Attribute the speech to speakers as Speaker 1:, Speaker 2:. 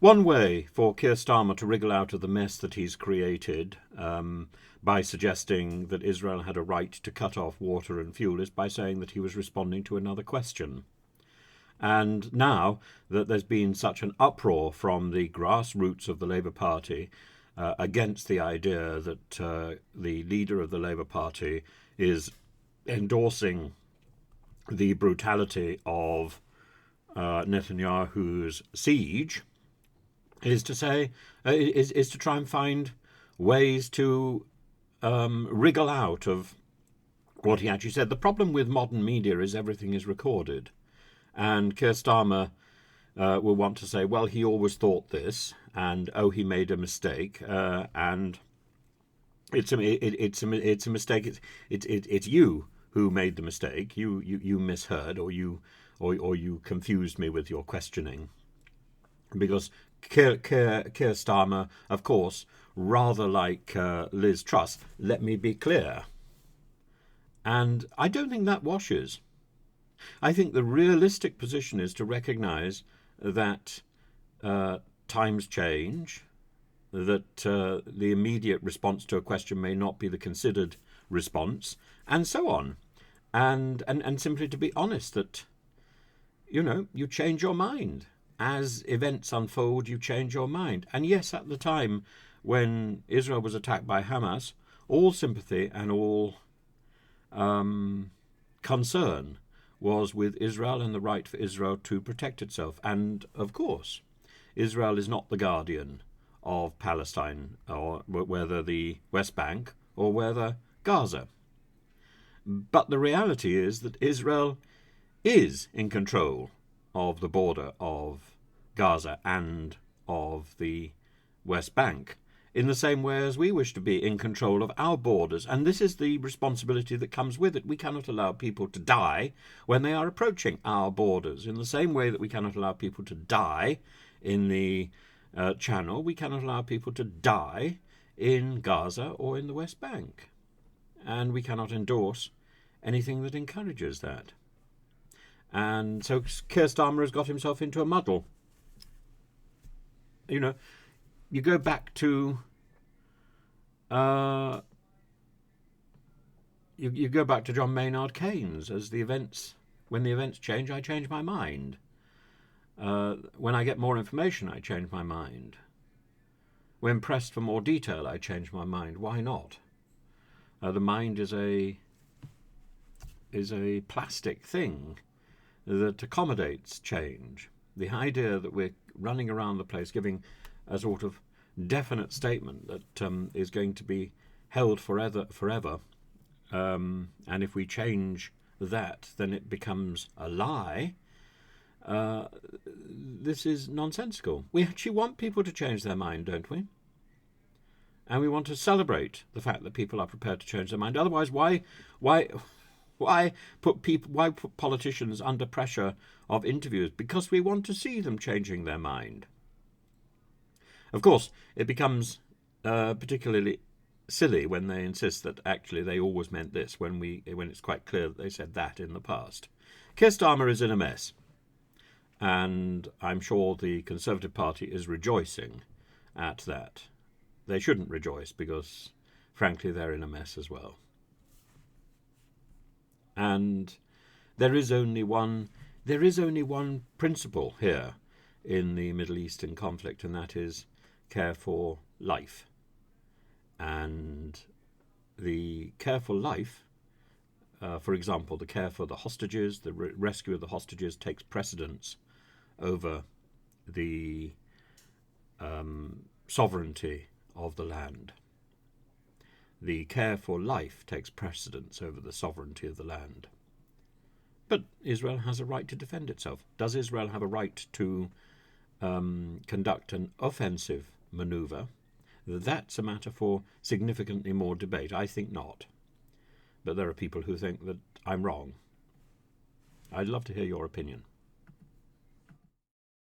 Speaker 1: One way for Keir Starmer to wriggle out of the mess that he's created by suggesting that Israel had a right to cut off water and fuel is by saying that he was responding to another question. And now that there's been such an uproar from the grassroots of the Labour Party against the idea that the leader of the Labour Party is endorsing the brutality of Netanyahu's siege, is to say, is to try and find ways to wriggle out of what he actually said. The problem with modern media is everything is recorded. And Keir Starmer will want to say, well, he always thought this, and oh, he made a mistake, and it's a mistake. It's you who made the mistake. You misheard, or you confused me with your questioning, because Keir Starmer, of course, rather like Liz Truss, let me be clear, and I don't think that washes. I think the realistic position is to recognise that times change, that the immediate response to a question may not be the considered response, and so on. And simply to be honest that, you change your mind. As events unfold, you change your mind. And yes, at the time when Israel was attacked by Hamas, all sympathy and all concern was with Israel and the right for Israel to protect itself. And, of course, Israel is not the guardian of Palestine, or whether the West Bank or whether Gaza. But the reality is that Israel is in control of the border of Gaza and of the West Bank, in the same way as we wish to be in control of our borders. And this is the responsibility that comes with it. We cannot allow people to die when they are approaching our borders. In the same way that we cannot allow people to die in the Channel, we cannot allow people to die in Gaza or in the West Bank. And we cannot endorse anything that encourages that. And so Keir Starmer has got himself into a muddle. You go back to you go back to John Maynard Keynes. When the events change, I change my mind. When I get more information, I change my mind. When pressed for more detail, I change my mind. Why not? The mind is a plastic thing that accommodates change. The idea that we're running around the place giving a sort of definite statement that is going to be held forever, and if we change that, then it becomes a lie. This is nonsensical. We actually want people to change their mind, don't we? And we want to celebrate the fact that people are prepared to change their mind. Otherwise, why put politicians under pressure of interviews? Because we want to see them changing their mind. Of course, it becomes particularly silly when they insist that actually they always meant this, when it's quite clear that they said that in the past. Keir Starmer is in a mess, and I'm sure the Conservative Party is rejoicing at that. They shouldn't rejoice because, frankly, they're in a mess as well. And there is only one principle here in the Middle Eastern conflict, and that is care for life. And the care for life, for example, the care for the hostages, the rescue of the hostages, takes precedence over the sovereignty of the land. The care for life takes precedence over the sovereignty of the land. But Israel has a right to defend itself. Does Israel have a right to conduct an offensive manoeuvre? That's a matter for significantly more debate. I think not. But there are people who think that I'm wrong. I'd love to hear your opinion.